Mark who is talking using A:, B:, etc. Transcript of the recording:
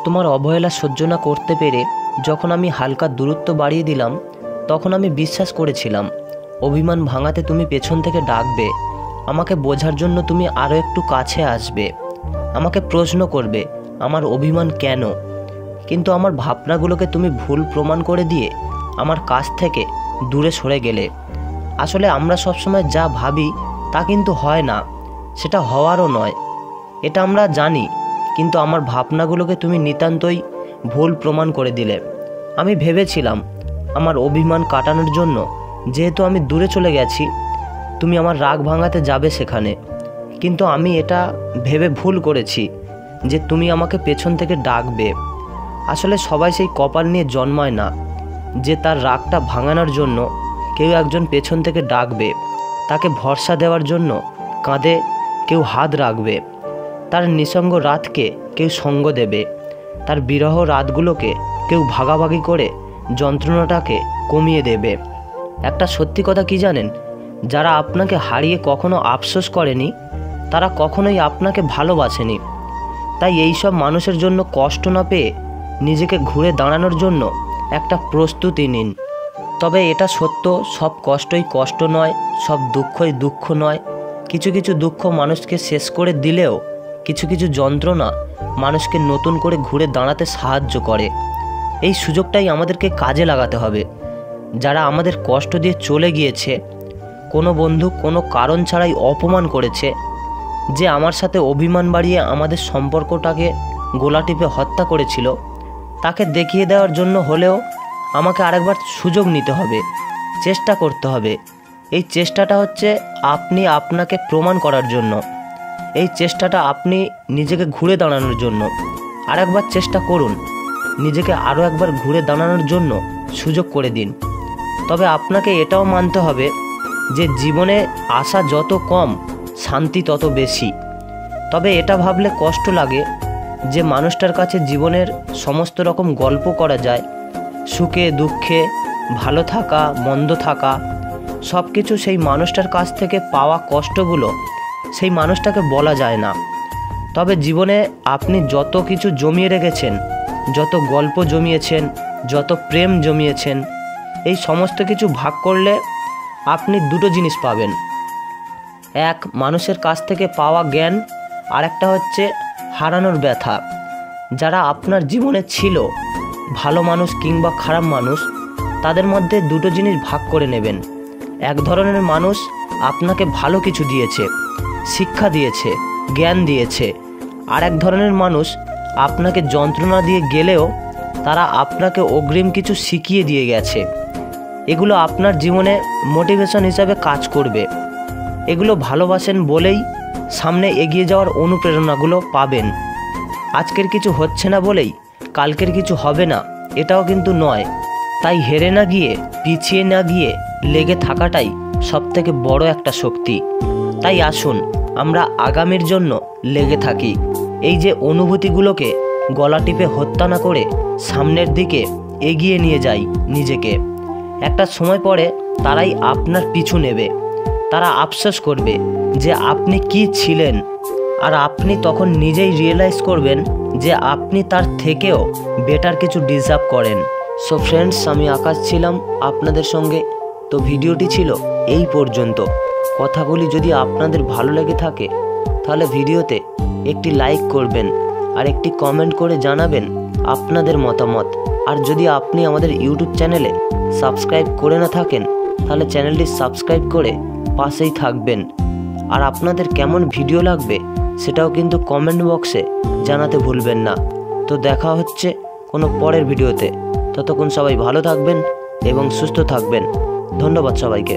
A: তোমার অবহেলা সহ্য না করতে পেরে যখন আমি হালকা দূরত্ব বাড়িয়ে দিলাম, তখন আমি বিশ্বাস করেছিলাম অভিমান ভাঙাতে তুমি পেছন থেকে ডাকবে, আমাকে বোঝার জন্য তুমি আরও একটু কাছে আসবে, আমাকে প্রশ্ন করবে আমার অভিমান কেন। কিন্তু আমার ভাবনাগুলোকে তুমি ভুল প্রমাণ করে দিয়ে আমার কাছ থেকে দূরে সরে গেলে। আসলে আমরা সবসময় যা ভাবি তা কিন্তু হয় না, সেটা হওয়ারও নয়, এটা আমরা জানি। কিন্তু আমার ভাবনাগুলোকে তুমি নিতান্তই ভুল প্রমাণ করে দিলে। আমি ভেবেছিলাম আমার অভিমান কাটানোর জন্য যেহেতু আমি দূরে চলে গেছি, তুমি আমার রাগ ভাঙাতে যাবে সেখানে। কিন্তু আমি এটা ভেবে ভুল করেছি যে তুমি আমাকে পেছন থেকে ডাকবে। আসলে সবাই সেই কপাল নিয়ে জন্মায় না যে তার রাগটা ভাঙানোর জন্য কেউ একজন পেছন থেকে ডাকবে, তাকে ভরসা দেওয়ার জন্য কাঁধে কেউ হাত রাখবে, তার নিঃসঙ্গ রাতকে কেউ সঙ্গ দেবে, তার বিরহ রাতগুলোকে কেউ ভাগাভাগি করে যন্ত্রণাটাকে কমিয়ে দেবে। একটা সত্যি কথা কি জানেন, যারা আপনাকে হারিয়ে কখনো আফসোস করেনি তারা কখনোই আপনাকে ভালোবাসেনি। তাই এই সব মানুষের জন্য কষ্ট না পেয়ে নিজেকে ঘুরে দাঁড়ানোর জন্য একটা প্রস্তুতি নিন। তবে এটা সত্য, সব কষ্টই কষ্ট নয়, সব দুঃখই দুঃখ নয়। কিছু কিছু দুঃখ মানুষকে শেষ করে দিলেও কিছু কিছু যন্ত্রণা মানুষকে নতুন করে ঘুরে দাঁড়াতে সাহায্য করে। এই সুযোগটাই আমাদেরকে কাজে লাগাতে হবে। যারা আমাদের কষ্ট দিয়ে চলে গিয়েছে, কোনো বন্ধু কোনো কারণ ছাড়াই অপমান করেছে, যে আমার সাথে অভিমান বাড়িয়ে আমাদের সম্পর্কটাকে গলা টিপে হত্যা করেছিল, তাকে দেখিয়ে দেওয়ার জন্য হলেও আমাকে আরেকবার সুযোগ নিতে হবে, চেষ্টা করতে হবে। এই চেষ্টাটা হচ্ছে আপনি আপনাকে প্রমাণ করার জন্য, এই চেষ্টাটা আপনি নিজেকে ঘুরে দাঁড়ানোর জন্য। আরেকবার চেষ্টা করুন, নিজেকে আরও একবার ঘুরে দাঁড়ানোর জন্য সুযোগ করে দিন। তবে আপনাকে এটাও মানতে হবে যে জীবনে আশা যত কম শান্তি তত বেশি। তবে এটা ভাবলে কষ্ট লাগে যে মানুষটার কাছে জীবনের সমস্ত রকম গল্প করা যায়, সুখে দুঃখে, ভালো থাকা মন্দ থাকা, সব কিছু সেই মানুষটার কাছ থেকে পাওয়া কষ্টগুলো সেই মানুষটাকে বলা যায় না। তবে জীবনে আপনি যত কিছু জমিয়ে রেখেছেন, যত গল্প জমিয়েছেন, যত প্রেম জমিয়েছেন, এই সমস্ত কিছু ভাগ করলে আপনি দুটো জিনিস পাবেন। এক, মানুষের কাছ থেকে পাওয়া জ্ঞান, আর একটা হচ্ছে হারানোর ব্যথা। যারা আপনার জীবনে ছিল, ভালো মানুষ কিংবা খারাপ মানুষ, তাদের মধ্যে দুটো জিনিস ভাগ করে নেবেন। এক ধরনের মানুষ আপনাকে ভালো কিছু দিয়েছে, শিক্ষা দিয়েছে, জ্ঞান দিয়েছে। আর এক ধরনের মানুষ আপনাকে যন্ত্রণা দিয়ে গেলেও তারা আপনাকে অগ্রিম কিছু শিখিয়ে দিয়ে গেছে। এগুলো আপনার জীবনে মোটিভেশন হিসাবে কাজ করবে। এগুলো ভালোবাসেন বলেই সামনে এগিয়ে যাওয়ার অনুপ্রেরণাগুলো পাবেন। আজকের কিছু হচ্ছে না বলেই কালকের কিছু হবে না, এটাও কিন্তু নয়। তাই হেরে না গিয়ে, পিছিয়ে না গিয়ে লেগে থাকাটাই সবথেকে বড় একটা শক্তি। তাই আসুন আমরা আগামীর জন্য লেগে থাকি। এই যে অনুভূতিগুলোকে গলা টিপে হত্যা না করে সামনের দিকে এগিয়ে নিয়ে যাই নিজেকে। একটা সময় পরে তারাই আপনার পিছু নেবে, তারা আফসোস করবে যে আপনি কি ছিলেন, আর আপনি তখন নিজেই রিয়েলাইজ করবেন যে আপনি তার থেকেও বেটার কিছু ডিজার্ভ করেন। সো ফ্রেন্ডস, আমি আকাশ ছিলাম আপনাদের সঙ্গে। তো ভিডিওটি ছিল এই পর্যন্ত। কথাগুলি যদি আপনাদের ভালো লেগে থাকে তাহলে ভিডিওতে একটি লাইক করবেন আর একটি কমেন্ট করে জানাবেন আপনাদের মতামত। আর যদি আপনি আমাদের ইউটিউব চ্যানেলে সাবস্ক্রাইব করে না থাকেন তাহলে চ্যানেলটি সাবস্ক্রাইব করে পাশেই থাকবেন। আর আপনাদের কেমন ভিডিও লাগবে সেটাও কিন্তু কমেন্ট বক্সে জানাতে ভুলবেন না। তো দেখা হচ্ছে কোনো পরের ভিডিওতে। ততক্ষণ সবাই ভালো থাকবেন এবং সুস্থ থাকবেন। ধন্যবাদ সবাইকে।